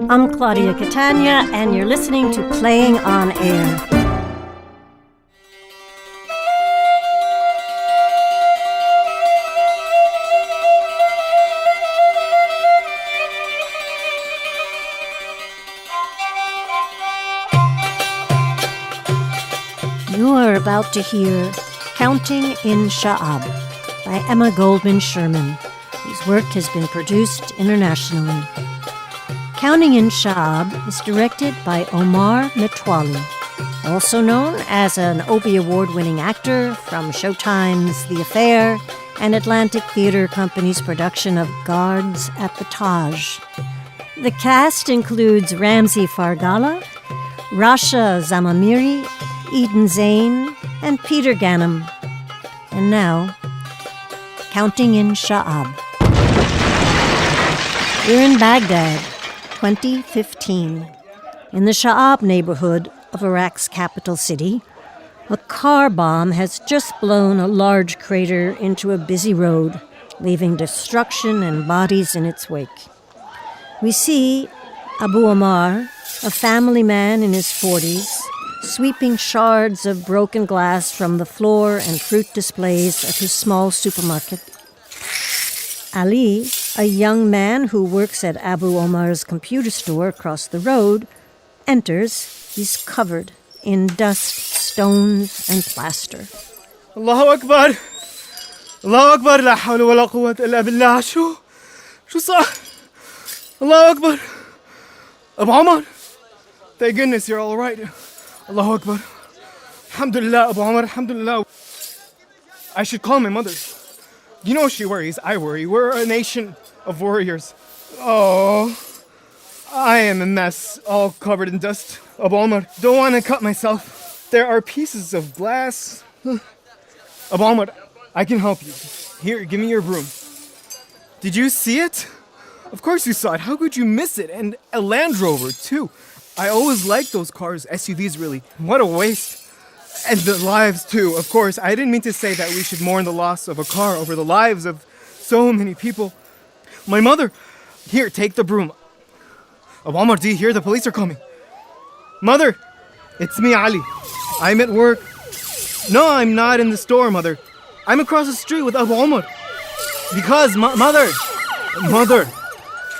I'm Claudia Catania, and you're listening to Playing on Air. You are about to hear Counting in Sha'ab by Emma Goldman-Sherman, whose work has been produced internationally. Counting in Sha'ab is directed by Omar Metwally, also known as an Obie Award-winning actor from Showtime's The Affair and Atlantic Theatre Company's production of Guards at the Taj. The cast includes Ramsey Faragallah, Rasha Zamamiri, Eden Zane, and Peter Ganim. And now, Counting in Sha'ab. We're in Baghdad, 2015. In the Sha'ab neighborhood of Iraq's capital city, a car bomb has just blown a large crater into a busy road, leaving destruction and bodies in its wake. We see Abu Omar, a family man in his 40s, sweeping shards of broken glass from the floor and fruit displays of his small supermarket. Ali, a young man who works at Abu Omar's computer store across the road, enters. He's covered in dust, stones, and plaster. Allahu Akbar! Allahu Akbar! La hawla wa la quwwata illa billah! Shoo صار? Allahu Akbar! Abu Omar! Thank goodness you're all right. Allahu Akbar. Alhamdulillah, Abu Omar, alhamdulillah. I should call my mother. You know she worries, I worry. We're a nation of warriors. Oh, I am a mess, all covered in dust. Abu Omar, don't want to cut myself. There are pieces of glass. Abu Omar, I can help you. Here, give me your broom. Did you see it? Of course you saw it. How could you miss it? And a Land Rover, too. I always liked those cars, SUVs really. What a waste. And the lives too, of course. I didn't mean to say that we should mourn the loss of a car over the lives of so many people. My mother, here, take the broom. Abu Omar, do you hear? The police are coming. Mother, it's me, Ali. I'm at work. No, I'm not in the store, Mother. I'm across the street with Abu Omar. Because, Mother,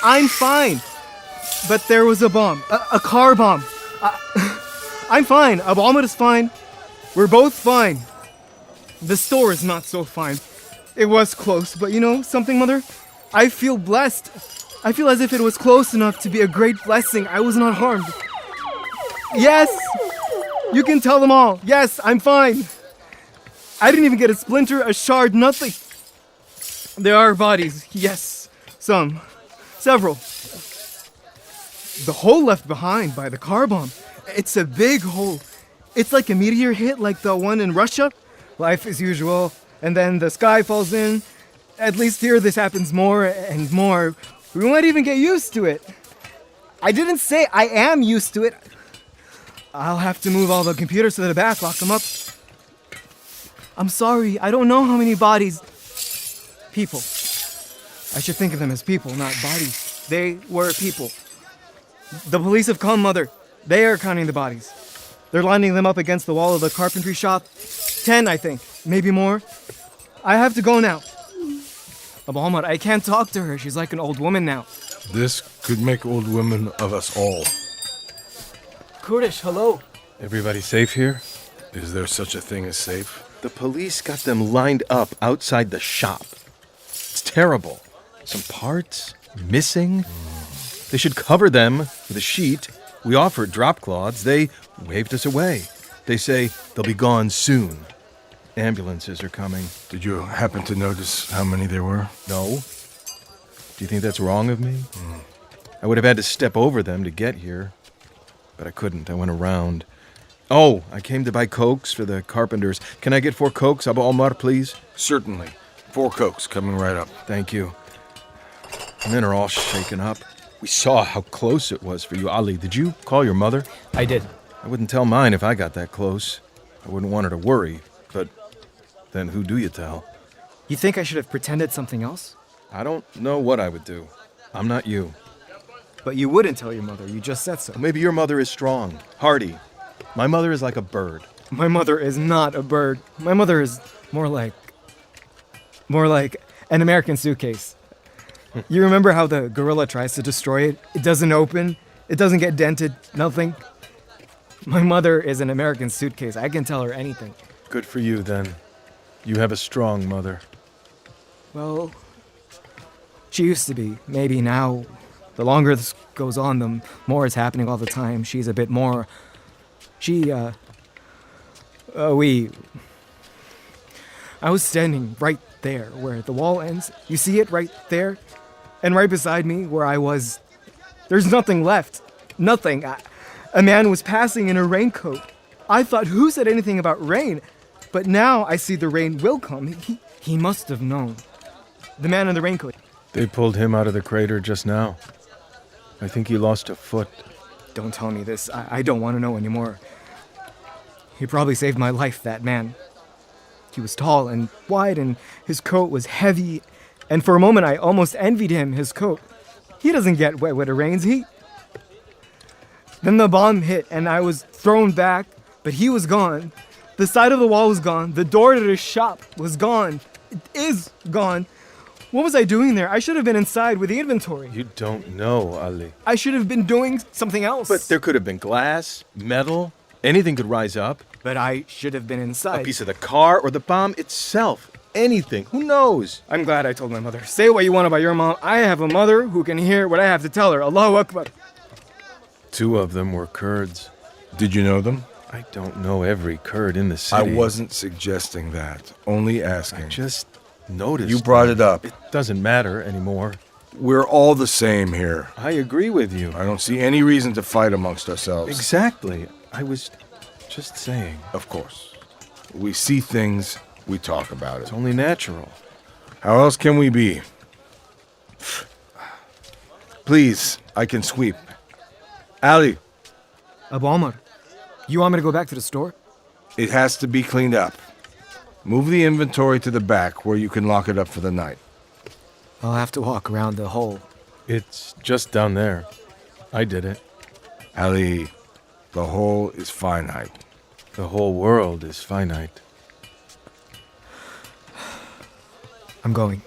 I'm fine. But there was a bomb, a car bomb. I'm fine. Abu Omar is fine. We're both fine. The store is not so fine. It was close, but you know something, Mother? I feel blessed. I feel as if it was close enough to be a great blessing. I was not harmed. Yes! You can tell them all. Yes, I'm fine. I didn't even get a splinter, a shard, nothing. There are bodies. Yes. Some. Several. The hole left behind by the car bomb. It's a big hole. It's like a meteor hit like the one in Russia. Life as usual. And then the sky falls in. At least here this happens more and more. We might even get used to it. I didn't say I am used to it. I'll have to move all the computers to the back, lock them up. I'm sorry, I don't know how many bodies. People. I should think of them as people, not bodies. They were people. The police have come, Mother. They are counting the bodies. They're lining them up against the wall of the carpentry shop. 10, I think. Maybe more. I have to go now. Abu Omar, I can't talk to her. She's like an old woman now. This could make old women of us all. Kurdish, hello. Everybody safe here? Is there such a thing as safe? The police got them lined up outside the shop. It's terrible. Some parts missing. They should cover them with a sheet. We offered drop cloths. They waved us away. They say they'll be gone soon. Ambulances are coming. Did you happen to notice how many there were? No. Do you think that's wrong of me? I would have had to step over them to get here. But I couldn't. I went around. Oh, I came to buy Cokes for the carpenters. Can I get 4 Cokes, Abu Omar, please? Certainly. 4 Cokes coming right up. Thank you. The men are all shaken up. We saw how close it was for you, Ali. Did you call your mother? I did. I wouldn't tell mine if I got that close. I wouldn't want her to worry, but then who do you tell? You think I should have pretended something else? I don't know what I would do. I'm not you. But you wouldn't tell your mother. You just said so. Maybe your mother is strong, hardy. My mother is like a bird. My mother is not a bird. My mother is more like an American suitcase. You remember how the gorilla tries to destroy it? It doesn't open. It doesn't get dented. Nothing. My mother is an American suitcase. I can tell her anything. Good for you, then. You have a strong mother. Well, she used to be. Maybe now, the longer this goes on, the more is happening all the time. She's a bit more... I was standing right there where the wall ends. You see it right there? And right beside me where I was, there's nothing left. Nothing. A man was passing in a raincoat. I thought, who said anything about rain? But now I see the rain will come. He must have known. The man in the raincoat. They pulled him out of the crater just now. I think he lost a foot. Don't tell me this. I don't want to know anymore. He probably saved my life, that man. He was tall and wide, and his coat was heavy. And for a moment, I almost envied him, his coat. He doesn't get wet when it rains. Then the bomb hit, and I was thrown back, but he was gone. The side of the wall was gone. The door to the shop was gone. It is gone. What was I doing there? I should have been inside with the inventory. You don't know, Ali. I should have been doing something else. But there could have been glass, metal, anything could rise up. But I should have been inside. A piece of the car or the bomb itself. Anything. Who knows? I'm glad I told my mother. Say what you want about your mom. I have a mother who can hear what I have to tell her. Allahu Akbar. 2 of them were Kurds. Did you know them? I don't know every Kurd in the city. I wasn't suggesting that. Only asking. I just noticed. You brought it up. It doesn't matter anymore. We're all the same here. I agree with you. I don't see any reason to fight amongst ourselves. Exactly. I was just saying. Of course. We see things, we talk about it. It's only natural. How else can we be? Please, I can sweep. Ali, Abu Omar, you want me to go back to the store? it has to be cleaned up. Move the inventory to the back where you can lock it up for the night. I'll have to walk around the hole. It's just down there. I did it. Ali, the whole is finite. The whole world is finite. I'm going.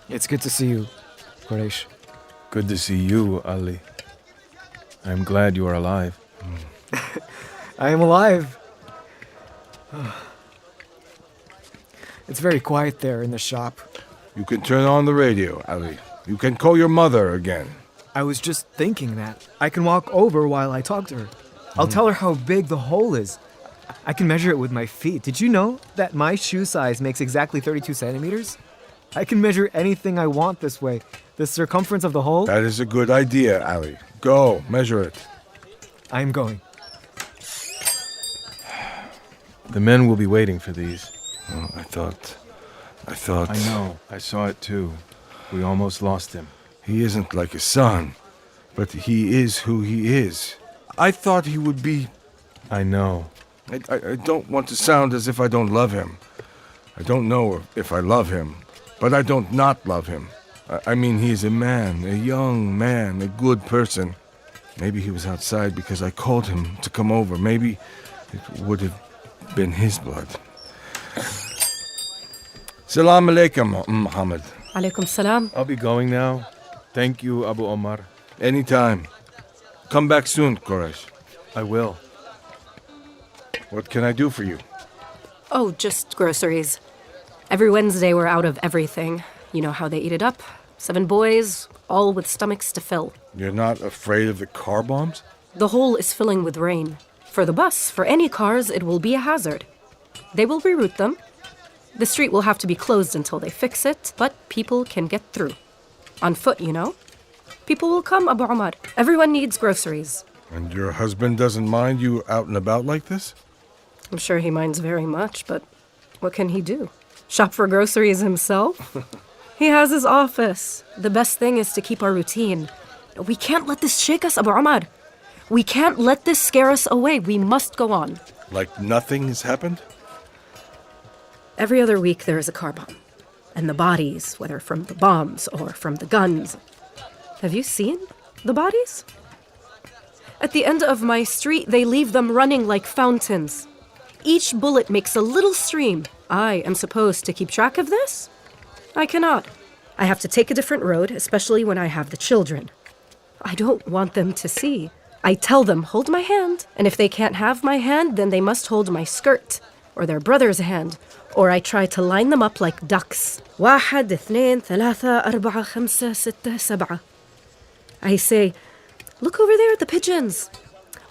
It's good to see you, Quraysh. Good to see you, Ali. I'm glad you are alive. I am alive. It's very quiet there in the shop. You can turn on the radio, Ali. You can call your mother again. I was just thinking that. I can walk over while I talk to her. I'll tell her how big the hole is. I can measure it with my feet. Did you know that my shoe size makes exactly 32 centimeters? I can measure anything I want this way. The circumference of the hole? That is a good idea, Ali. Go, measure it. I am going. The men will be waiting for these. Oh, I thought... I know. I saw it too. We almost lost him. He isn't like his son, but he is who he is. I thought he would be... I know. I don't want to sound as if I don't love him. I don't know if I love him, but I don't not love him. I mean, he's a man, a young man, a good person. Maybe he was outside because I called him to come over. Maybe it would have been his blood. Salam alaikum, Muhammad. Alaikum salam. I'll be going now. Thank you, Abu Omar. Anytime. Come back soon, Quraysh. I will. What can I do for you? Oh, just groceries. Every Wednesday we're out of everything. You know how they eat it up. 7 boys, all with stomachs to fill. You're not afraid of the car bombs? The hole is filling with rain. For the bus, for any cars, it will be a hazard. They will reroute them. The street will have to be closed until they fix it, but people can get through. On foot, you know. People will come, Abu Omar. Everyone needs groceries. And your husband doesn't mind you out and about like this? I'm sure he minds very much, but what can he do? Shop for groceries himself? He has his office. The best thing is to keep our routine. We can't let this shake us, Abu Omar. We can't let this scare us away. We must go on. Like nothing has happened? Every other week there is a car bomb. And the bodies, whether from the bombs or from the guns. Have you seen? The bodies? At the end of my street, they leave them running like fountains. Each bullet makes a little stream. I am supposed to keep track of this? I cannot. I have to take a different road, especially when I have the children. I don't want them to see. I tell them, hold my hand. And if they can't have my hand, then they must hold my skirt or their brother's hand. Or I try to line them up like ducks. 1, 2, 3, 4, 5, 6, 7. I say, look over there at the pigeons.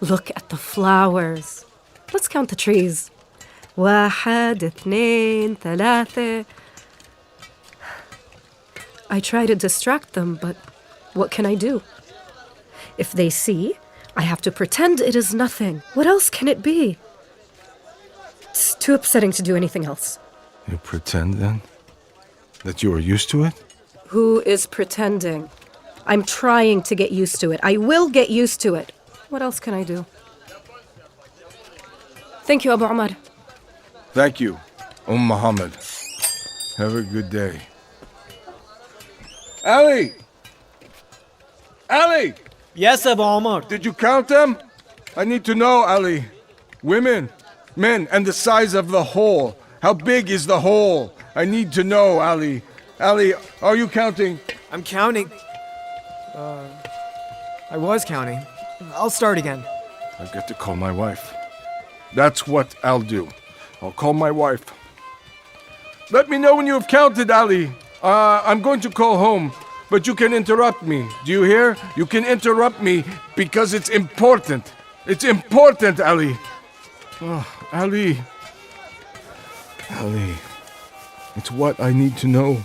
Look at the flowers. Let's count the trees. 1, 2, 3. I try to distract them, but what can I do? If they see, I have to pretend it is nothing. What else can it be? It's too upsetting to do anything else. You pretend, then? That you are used to it? Who is pretending? I'm trying to get used to it. I will get used to it. What else can I do? Thank you, Abu Omar. Thank you, Muhammad. Have a good day. Ali! Ali! Yes, Abu Omar. Did you count them? I need to know, Ali. Women, men, and the size of the hole. How big is the hole? I need to know, Ali. Ali, are you counting? I'm counting. I was counting. I'll start again. I've got to call my wife. That's what I'll do. I'll call my wife. Let me know when you have counted, Ali. I'm going to call home, but you can interrupt me. Do you hear? You can interrupt me because it's important. It's important, Ali. Oh, Ali. Ali. It's what I need to know.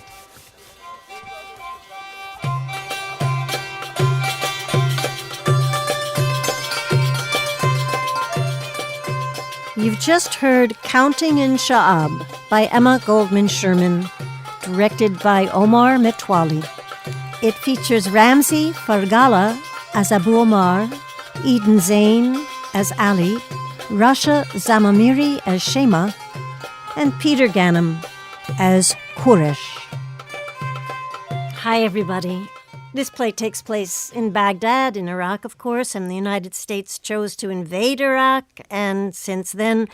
You've just heard Counting in Sha'ab by Emma Goldman-Sherman, directed by Omar Metwally. It features Ramsey Faragallah as Abu Omar, Eden Zane as Ali, Rasha Zamamiri as Shema, and Peter Ganim as Quresh. Hi, everybody. This play takes place in Baghdad, in Iraq, of course, and the United States chose to invade Iraq, and since then,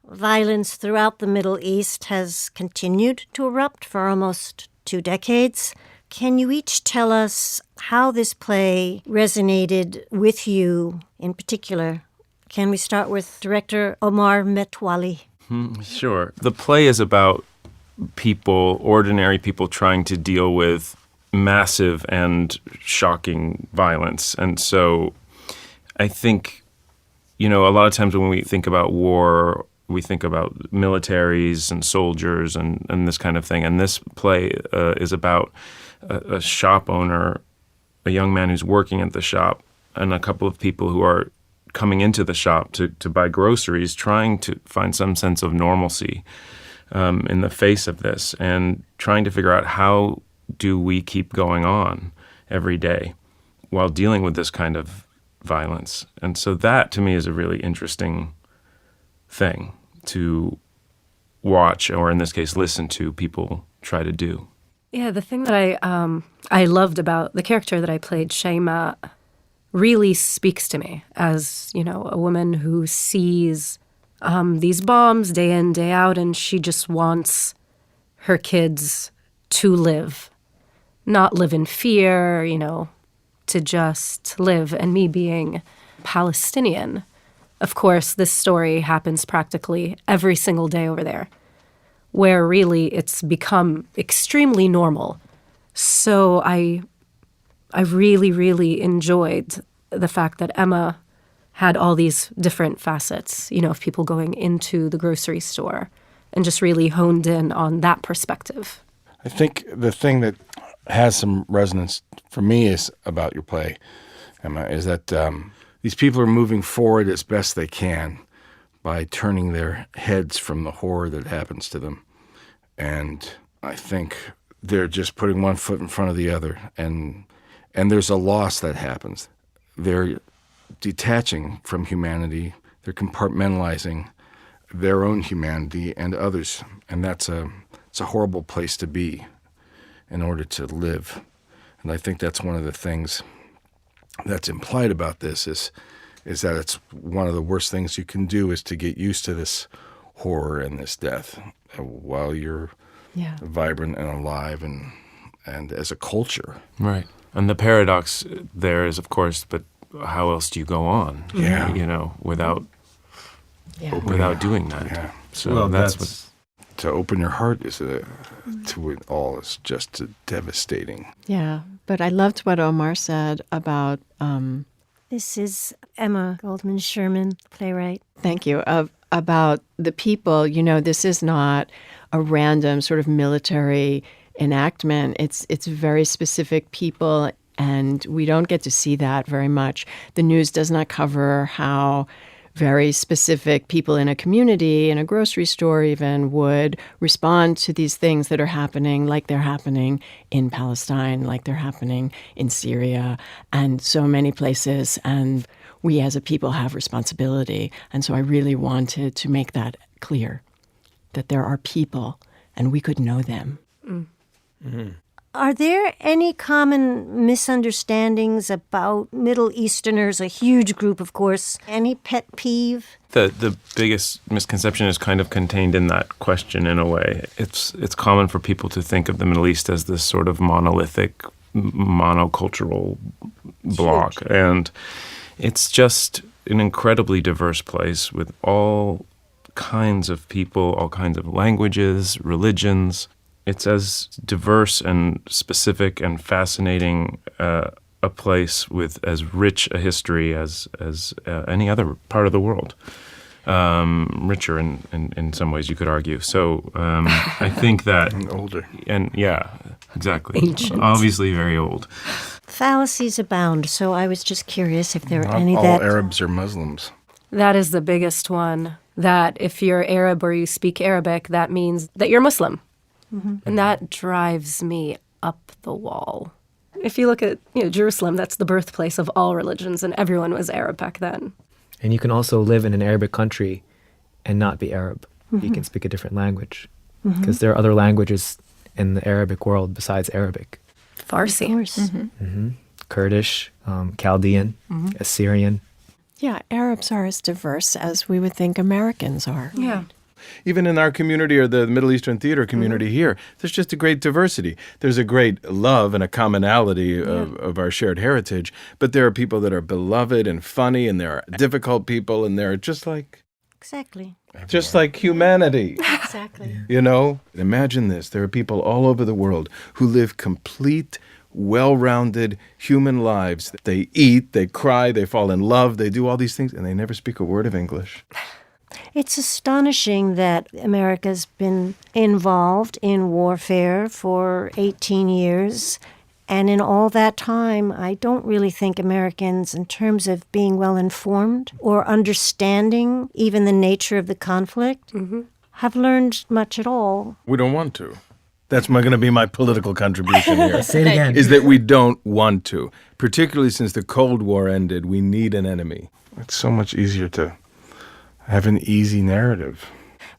violence throughout the Middle East has continued to erupt for almost 2 decades. Can you each tell us how this play resonated with you in particular? Can we start with director Omar Metwally? Sure. The play is about people, ordinary people, trying to deal with massive and shocking violence. And so I think, a lot of times when we think about war, we think about militaries and soldiers and this kind of thing. And this play is about a shop owner, a young man who's working at the shop, and a couple of people who are coming into the shop to buy groceries, trying to find some sense of normalcy in the face of this, and trying to figure out how do we keep going on every day while dealing with this kind of violence. And so that, to me, is a really interesting thing to watch, or in this case, listen to people try to do. Yeah, the thing that I loved about the character that I played, Shema, really speaks to me as, a woman who sees these bombs day in, day out, and she just wants her kids to live. Not live in fear, to just live. And me being Palestinian, of course, this story happens practically every single day over there, where really it's become extremely normal. So I really, really enjoyed the fact that Emma had all these different facets, of people going into the grocery store, and just really honed in on that perspective. I think the thing that has some resonance for me is about your play, Emma, is that these people are moving forward as best they can by turning their heads from the horror that happens to them. And I think they're just putting one foot in front of the other, and there's a loss that happens. They're detaching from humanity. They're compartmentalizing their own humanity and others, and it's a horrible place to be in order to live. And I think that's one of the things that's implied about this is that it's one of the worst things you can do is to get used to this horror and this death while you're vibrant and alive and as a culture. Right. And the paradox there is, of course, but how else do you go on? Yeah. You know, without doing that. Yeah. So Well, that's what. To open your heart to it all is just devastating. Yeah, but I loved what Omar said about, This is Emma Goldman-Sherman, playwright. thank you, about the people. You know, this is not a random sort of military enactment. It's very specific people, and we don't get to see that very much. The news does not cover how very specific people in a community, in a grocery store even, would respond to these things that are happening, like they're happening in Palestine, like they're happening in Syria, and so many places. And we as a people have responsibility. And so I really wanted to make that clear, that there are people and we could know them. Are there any common misunderstandings about Middle Easterners, a huge group, of course? Any pet peeve? The biggest misconception is kind of contained in that question in a way. It's common for people to think of the Middle East as this sort of monolithic, monocultural block. And it's just an incredibly diverse place with all kinds of people, all kinds of languages, religions. It's as diverse and specific and fascinating a place with as rich a history as any other part of the world. Richer in some ways, you could argue. So I think that... And older. And yeah, exactly. Ancient. Obviously very old. Fallacies abound, so I was just curious if there are Not any all that... Arabs are Muslims. That is the biggest one, that if you're Arab or you speak Arabic, that means that you're Muslim. Mm-hmm. And that drives me up the wall. If you look at Jerusalem, that's the birthplace of all religions, and everyone was Arab back then. And you can also live in an Arabic country and not be Arab. You can speak a different language. Because there are other languages in the Arabic world besides Arabic. Farsi. Of course. Kurdish, Chaldean, Assyrian. Yeah, Arabs are as diverse as we would think Americans are. Yeah. Even in our community or the Middle Eastern theater community here, there's just a great diversity. There's a great love and a commonality of our shared heritage, but there are people that are beloved and funny, and there are difficult people, and they're just like humanity. Exactly. You know, imagine this. There are people all over the world who live complete, well-rounded human lives. They eat, they cry, they fall in love, they do all these things, and they never speak a word of English. It's astonishing that America's been involved in warfare for 18 years. And in all that time, I don't really think Americans, in terms of being well informed or understanding even the nature of the conflict, have learned much at all. We don't want to. That's going to be my political contribution here. Say it again. Is that we don't want to. Particularly since the Cold War ended, we need an enemy. It's so much easier to have an easy narrative.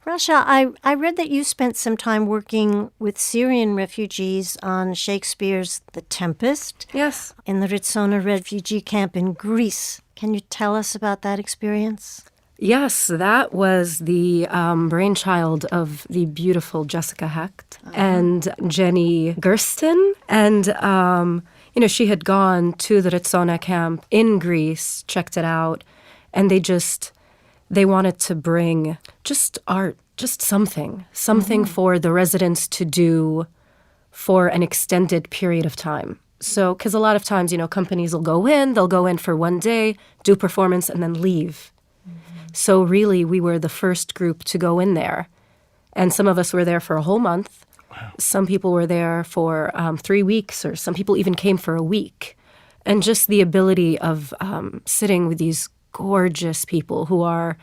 Rasha, I read that you spent some time working with Syrian refugees on Shakespeare's The Tempest. Yes. In the Ritsona refugee camp in Greece. Can you tell us about that experience? Yes, that was the brainchild of the beautiful Jessica Hecht and Jenny Gersten. And, she had gone to the Ritsona camp in Greece, checked it out, and they wanted to bring just art, just something for the residents to do for an extended period of time. So, because a lot of times, companies will they'll go in for one day, do performance, and then leave. So really, we were the first group to go in there. And some of us were there for a whole month. Wow. Some people were there for 3 weeks, or some people even came for a week. And just the ability of sitting with these gorgeous people who are,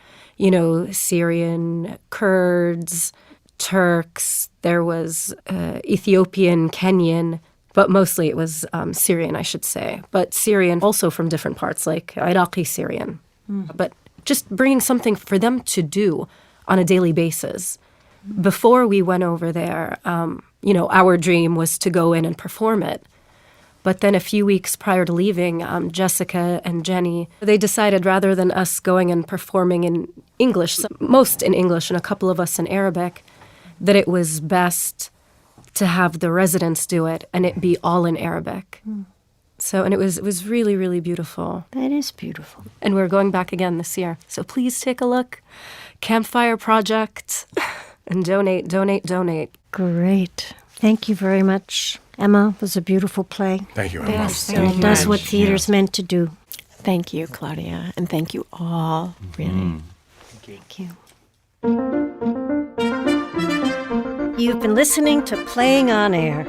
Syrian, Kurds, Turks. There was Ethiopian, Kenyan, but mostly it was Syrian, I should say. But Syrian also from different parts, like Iraqi Syrian. But just bringing something for them to do on a daily basis. Before we went over there, our dream was to go in and perform it. But then a few weeks prior to leaving, Jessica and Jenny, they decided rather than us going and performing in English, most in English and a couple of us in Arabic, that it was best to have the residents do it and it be all in Arabic. So, and it was really, really beautiful. That is beautiful. And we're going back again this year. So please take a look. Campfire Project and donate, donate, donate. Great. Thank you very much. Emma, it was a beautiful play. Thank you, Emma. Yes, And it does what theater's meant to do. Thank you, Claudia, and thank you all, really. Thank you. You've been listening to Playing on Air.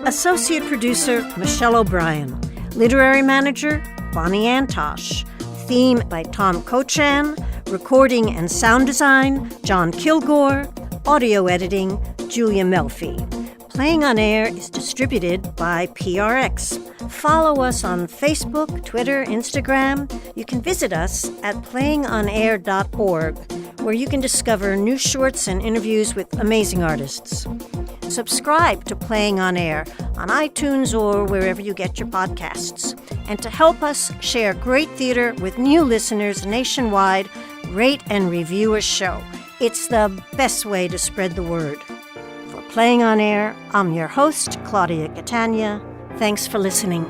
Associate producer, Michelle O'Brien. Literary manager, Bonnie Antosh. Theme by Tom Cochan. Recording and sound design, John Kilgore. Audio editing, Julia Melfi. Playing on Air is distributed by PRX. Follow us on Facebook, Twitter, Instagram. You can visit us at playingonair.org, where you can discover new shorts and interviews with amazing artists. Subscribe to Playing on Air on iTunes or wherever you get your podcasts. And to help us share great theater with new listeners nationwide, rate and review a show. It's the best way to spread the word. For Playing on Air, I'm your host, Claudia Catania. Thanks for listening.